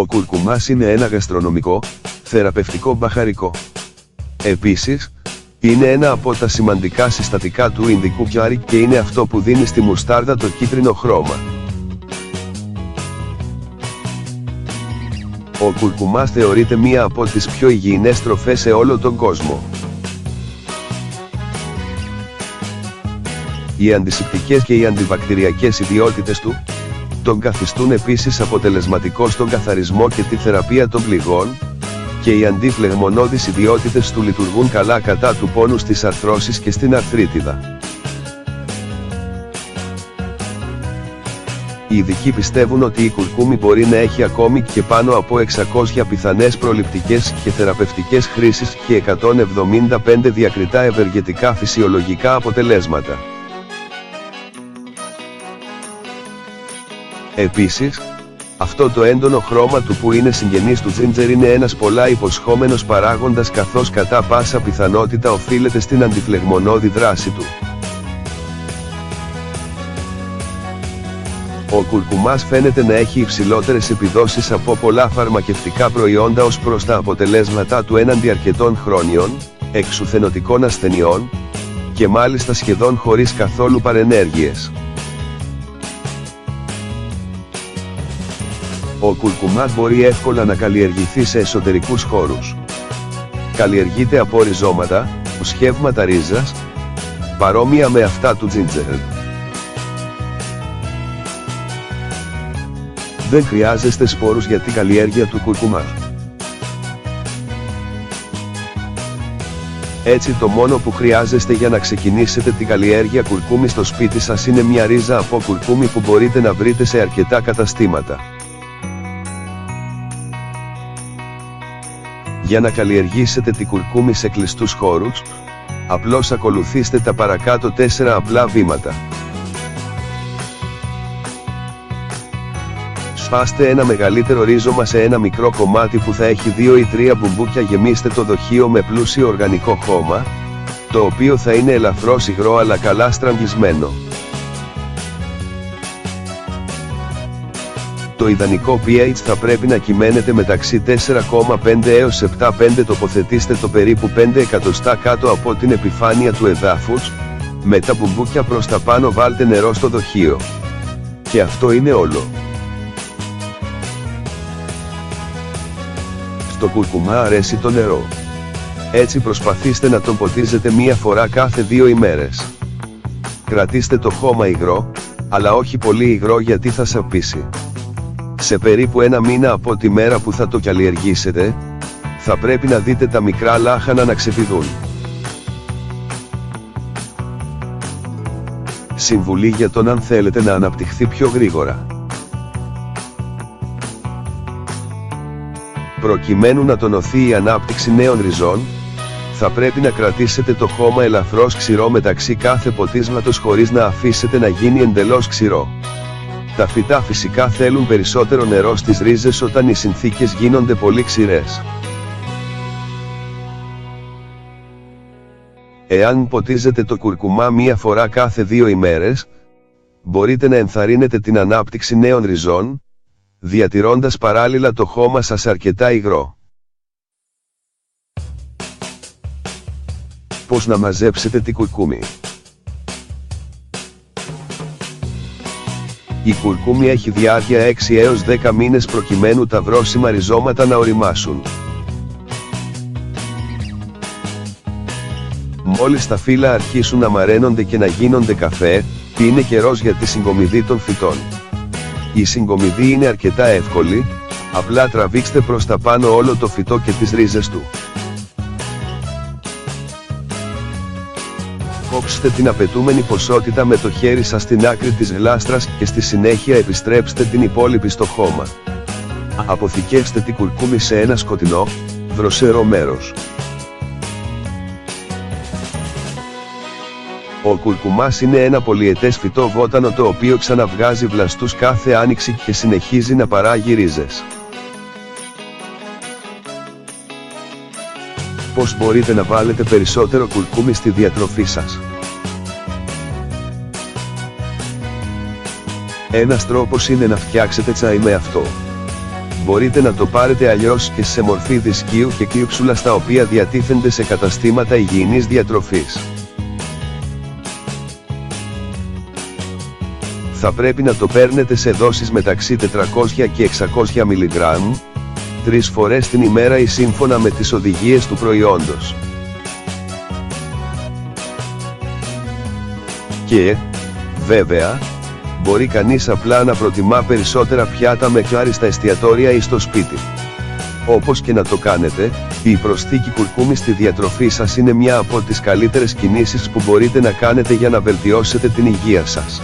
Ο κουρκουμάς είναι ένα γαστρονομικό, θεραπευτικό μπαχαρικό. Επίσης, είναι ένα από τα σημαντικά συστατικά του Ινδικού κιάρι και είναι αυτό που δίνει στη μουστάρδα το κίτρινο χρώμα. Ο κουρκουμάς θεωρείται μία από τις πιο υγιεινές τροφές σε όλο τον κόσμο. Οι αντισηπτικές και οι αντιβακτηριακές ιδιότητες του τον καθιστούν επίσης αποτελεσματικό στον καθαρισμό και τη θεραπεία των πληγών, και οι αντιφλεγμονώδεις ιδιότητες του λειτουργούν καλά κατά του πόνου στις αρθρώσεις και στην αρθρίτιδα. Οι ειδικοί πιστεύουν ότι η κουρκούμη μπορεί να έχει ακόμη και πάνω από 600 πιθανές προληπτικές και θεραπευτικές χρήσεις και 175 διακριτά ευεργετικά φυσιολογικά αποτελέσματα. Επίσης, αυτό το έντονο χρώμα του που είναι συγγενής του τζίντζερ είναι ένας πολλά υποσχόμενος παράγοντας, καθώς κατά πάσα πιθανότητα οφείλεται στην αντιφλεγμονώδη δράση του. Ο κουρκουμάς φαίνεται να έχει υψηλότερες επιδόσεις από πολλά φαρμακευτικά προϊόντα ως προς τα αποτελέσματά του έναντι αρκετών χρόνιων, εξουθενωτικών ασθενειών, και μάλιστα σχεδόν χωρίς καθόλου παρενέργειες. Ο κουρκουμάς μπορεί εύκολα να καλλιεργηθεί σε εσωτερικούς χώρους. Καλλιεργείται από ριζώματα, σχεύματα ρίζας, παρόμοια με αυτά του τζίντζερ. Δεν χρειάζεστε σπόρους για την καλλιέργεια του κουρκουμά. Έτσι το μόνο που χρειάζεστε για να ξεκινήσετε την καλλιέργεια κουρκούμι στο σπίτι σας είναι μια ρίζα από κουρκούμι που μπορείτε να βρείτε σε αρκετά καταστήματα. Για να καλλιεργήσετε την κουρκούμι σε κλειστούς χώρους, απλώς ακολουθήστε τα παρακάτω 4 απλά βήματα. Σπάστε ένα μεγαλύτερο ρίζωμα σε ένα μικρό κομμάτι που θα έχει 2 ή 3 μπουμπούκια. Γεμίστε το δοχείο με πλούσιο οργανικό χώμα, το οποίο θα είναι ελαφρώς υγρό αλλά καλά στραγγισμένο. Το ιδανικό pH θα πρέπει να κυμαίνεται μεταξύ 4,5 έως 7,5. Τοποθετήστε το περίπου 5 εκατοστά κάτω από την επιφάνεια του εδάφους, με τα μπουμπούκια προς τα πάνω βάλτε νερό στο δοχείο. Και αυτό είναι όλο. Στο κουρκουμά αρέσει το νερό. Έτσι προσπαθήστε να τον ποτίζετε μία φορά κάθε 2 ημέρες. Κρατήστε το χώμα υγρό, αλλά όχι πολύ υγρό γιατί θα σαπίσει. Σε περίπου 1 μήνα από τη μέρα που θα το καλλιεργήσετε, θα πρέπει να δείτε τα μικρά λάχανα να ξεπηδούν. Συμβουλή για τον αν θέλετε να αναπτυχθεί πιο γρήγορα. Προκειμένου να τονωθεί η ανάπτυξη νέων ριζών, θα πρέπει να κρατήσετε το χώμα ελαφρώς ξηρό μεταξύ κάθε ποτίσματος χωρίς να αφήσετε να γίνει εντελώς ξηρό. Τα φυτά φυσικά θέλουν περισσότερο νερό στις ρίζες όταν οι συνθήκες γίνονται πολύ ξηρές. Εάν ποτίζετε το κουρκουμά μία φορά κάθε 2 ημέρες, μπορείτε να ενθαρρύνετε την ανάπτυξη νέων ριζών, διατηρώντας παράλληλα το χώμα σας αρκετά υγρό. Πώς να μαζέψετε την κουρκούμη? Η κουρκούμη έχει διάρκεια 6 έως 10 μήνες προκειμένου τα βρώσιμα ριζώματα να οριμάσουν. Μόλις τα φύλλα αρχίσουν να μαραίνονται και να γίνονται καφέ, είναι καιρός για τη συγκομιδή των φυτών. Η συγκομιδή είναι αρκετά εύκολη, απλά τραβήξτε προς τα πάνω όλο το φυτό και τις ρίζες του. Κόψτε την απαιτούμενη ποσότητα με το χέρι σας στην άκρη της γλάστρας και στη συνέχεια επιστρέψτε την υπόλοιπη στο χώμα. Αποθηκεύστε την κουρκούμη σε ένα σκοτεινό, δροσερό μέρος. Ο κουρκουμάς είναι ένα πολυετές φυτό βότανο το οποίο ξαναβγάζει βλαστούς κάθε άνοιξη και συνεχίζει να παράγει ρίζες. Πώς μπορείτε να βάλετε περισσότερο κουρκούμι στη διατροφή σας? Ένας τρόπος είναι να φτιάξετε τσάι με αυτό. Μπορείτε να το πάρετε αλλιώς και σε μορφή δυσκείου και κύψουλα, στα οποία διατίθενται σε καταστήματα υγιεινής διατροφής. Θα πρέπει να το παίρνετε σε δόσεις μεταξύ 400 και 600 mg, 3 φορές την ημέρα ή σύμφωνα με τις οδηγίες του προϊόντος. Και, βέβαια, μπορεί κανείς απλά να προτιμά περισσότερα πιάτα με χάρη στα εστιατόρια ή στο σπίτι. Όπως και να το κάνετε, η προσθήκη κουρκούμι στη διατροφή σας είναι μια από τις καλύτερες κινήσεις που μπορείτε να κάνετε για να βελτιώσετε την υγεία σας.